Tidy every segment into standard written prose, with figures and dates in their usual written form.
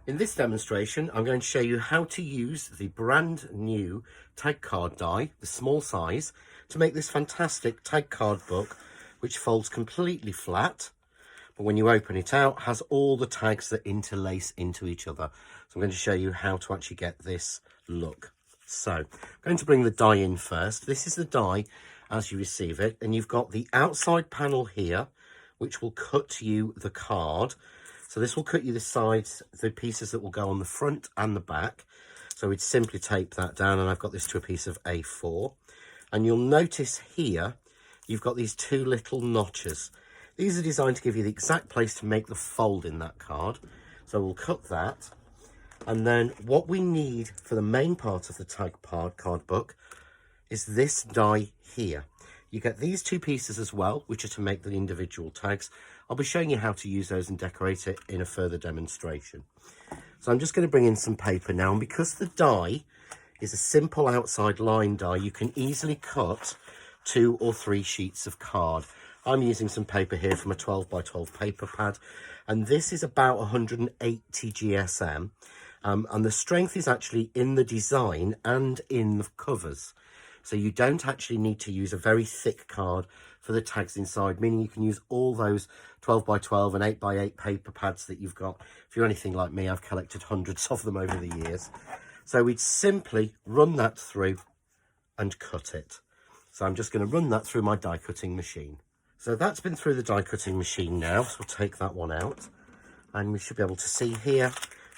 In this demonstration, I'm going to show you how to use the brand new tag card die, the small size, to make this fantastic tag card book, which folds completely flat, but when you open it out, has all the tags that interlace into each other. So I'm going to show you how to actually get this look. So I'm going to bring the die in first. This is the die as you receive it, and you've got the outside panel here, which will cut you the card. So this will cut you the sides, the pieces that will go on the front and the back. So we'd simply tape that down, and I've got this to a piece of A4. And you'll notice here, you've got these two little notches. These are designed to give you the exact place to make the fold in that card. So we'll cut that. And then what we need for the main part of the tag card book is this die here. You get these two pieces as well, which are to make the individual tags. I'll be showing you how to use those and decorate it in a further demonstration. So I'm just going to bring in some paper now, and because the die is a simple outside line die, you can easily cut 2 or 3 sheets of card. I'm using some paper here from a 12 by 12 paper pad, and this is about 180 GSM, and the strength is actually in the design and in the covers. So you don't actually need to use a very thick card for the tags inside, meaning you can use all those 12 by 12 and 8 by 8 paper pads that you've got. If you're anything like me, I've collected hundreds of them over the years. So we'd simply run that through and cut it. So I'm just going to run that through my die cutting machine. So that's been through the die cutting machine now, so we'll take that one out. And we should be able to see here,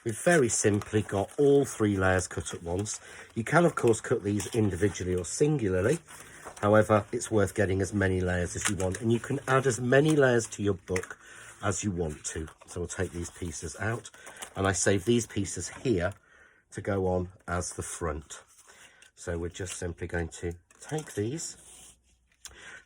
we've very simply got all 3 layers cut at once. You can, of course, cut these individually or singularly. However, it's worth getting as many layers as you want, and you can add as many layers to your book as you want to. So we'll take these pieces out, and I save these pieces here to go on as the front. So we're just simply going to take these.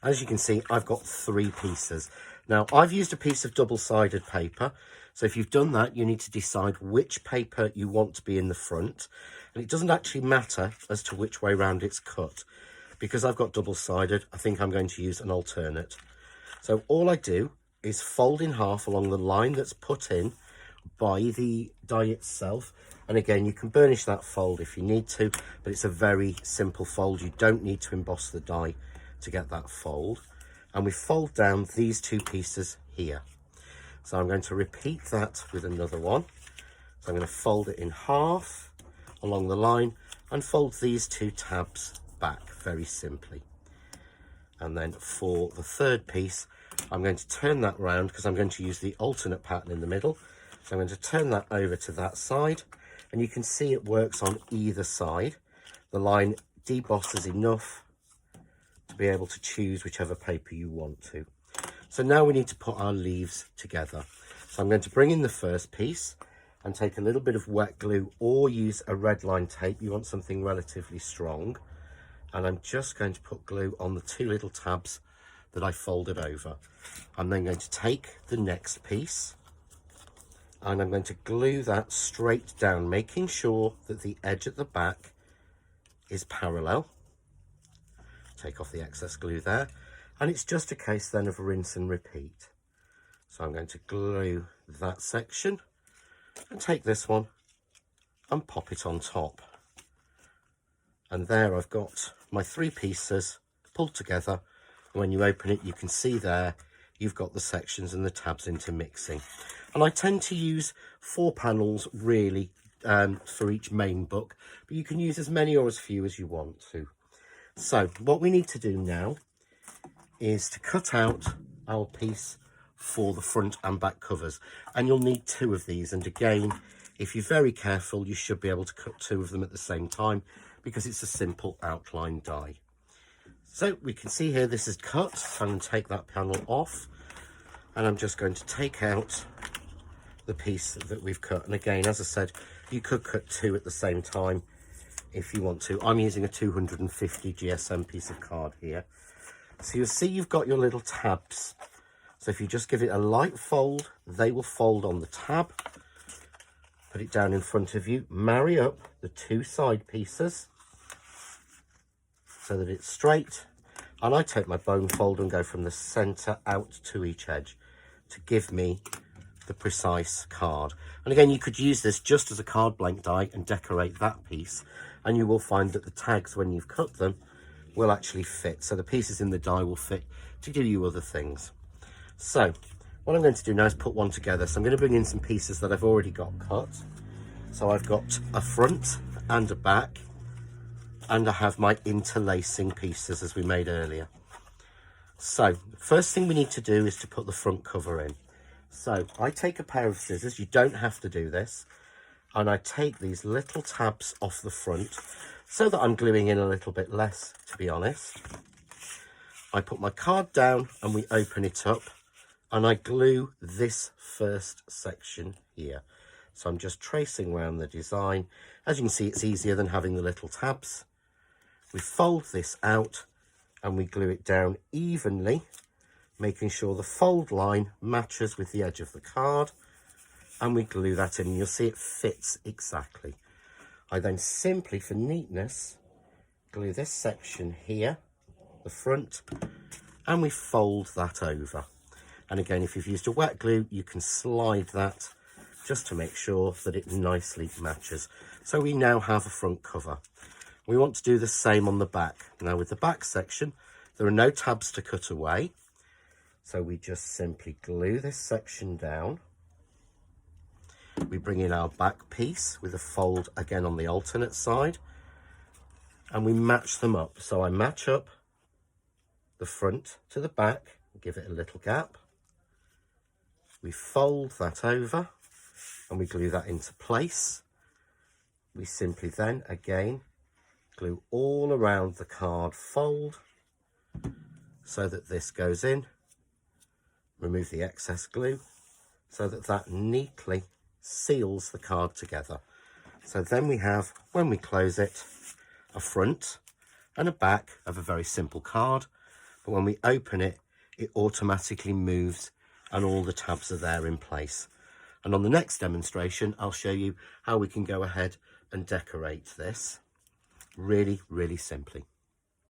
As you can see, I've got 3 pieces. Now, I've used a piece of double-sided paper. So if you've done that, you need to decide which paper you want to be in the front. And it doesn't actually matter as to which way round it's cut. Because I've got double-sided, I think I'm going to use an alternate. So all I do is fold in half along the line that's put in by the die itself. And again, you can burnish that fold if you need to, but it's a very simple fold. You don't need to emboss the die to get that fold. And we fold down these 2 pieces here. So I'm going to repeat that with another one. So I'm going to fold it in half along the line and fold these 2 tabs back very simply. And then for the 3rd piece, I'm going to turn that round because I'm going to use the alternate pattern in the middle. So I'm going to turn that over to that side, and you can see it works on either side. The line debosses enough to be able to choose whichever paper you want to. So now we need to put our leaves together. So I'm going to bring in the first piece and take a little bit of wet glue or use a red line tape. You want something relatively strong. And I'm just going to put glue on the 2 little tabs that I folded over. I'm then going to take the next piece and I'm going to glue that straight down, making sure that the edge at the back is parallel. Take off the excess glue there. And it's just a case then of rinse and repeat. So I'm going to glue that section and take this one and pop it on top. And there I've got my 3 pieces pulled together. And when you open it, you can see there, you've got the sections and the tabs intermixing. And I tend to use 4 panels really for each main book, but you can use as many or as few as you want to. So what we need to do now is to cut out our piece for the front and back covers, and you'll need 2 of these. And again, if you're very careful, you should be able to cut 2 of them at the same time because it's a simple outline die. So we can see here this is cut. So I'm going to take that panel off, and I'm just going to take out the piece that we've cut. And again, as I said, you could cut 2 at the same time if you want to. I'm using a 250 GSM piece of card here. So you'll see you've got your little tabs. So if you just give it a light fold, they will fold on the tab. Put it down in front of you, marry up the 2 side pieces so that it's straight. And I take my bone fold and go from the center out to each edge to give me the precise card. And again, you could use this just as a card blank die and decorate that piece, and you will find that the tags, when you've cut them, will actually fit. So the pieces in the die will fit to give you other things. So what I'm going to do now is put one together. So I'm going to bring in some pieces that I've already got cut. So I've got a front and a back, and I have my interlacing pieces as we made earlier. So first thing we need to do is to put the front cover in. So I take a pair of scissors, you don't have to do this, and I take these little tabs off the front so that I'm gluing in a little bit less, to be honest. I put my card down and we open it up, and I glue this first section here. So I'm just tracing around the design. As you can see, it's easier than having the little tabs. We fold this out and we glue it down evenly, making sure the fold line matches with the edge of the card, and we glue that in, and you'll see it fits exactly. I then simply, for neatness, glue this section here, the front, and we fold that over. And again, if you've used a wet glue, you can slide that just to make sure that it nicely matches. So we now have a front cover. We want to do the same on the back. Now with the back section, there are no tabs to cut away. So we just simply glue this section down. We bring in our back piece with a fold again on the alternate side, and we match them up. So I match up the front to the back, give it a little gap. We fold that over and we glue that into place. We simply then again glue all around the card fold so that this goes in. Remove the excess glue so that that neatly seals the card together. So then we have, when we close it, a front and a back of a very simple card, but when we open it, it automatically moves and all the tabs are there in place. And on the next demonstration, I'll show you how we can go ahead and decorate this really, really simply.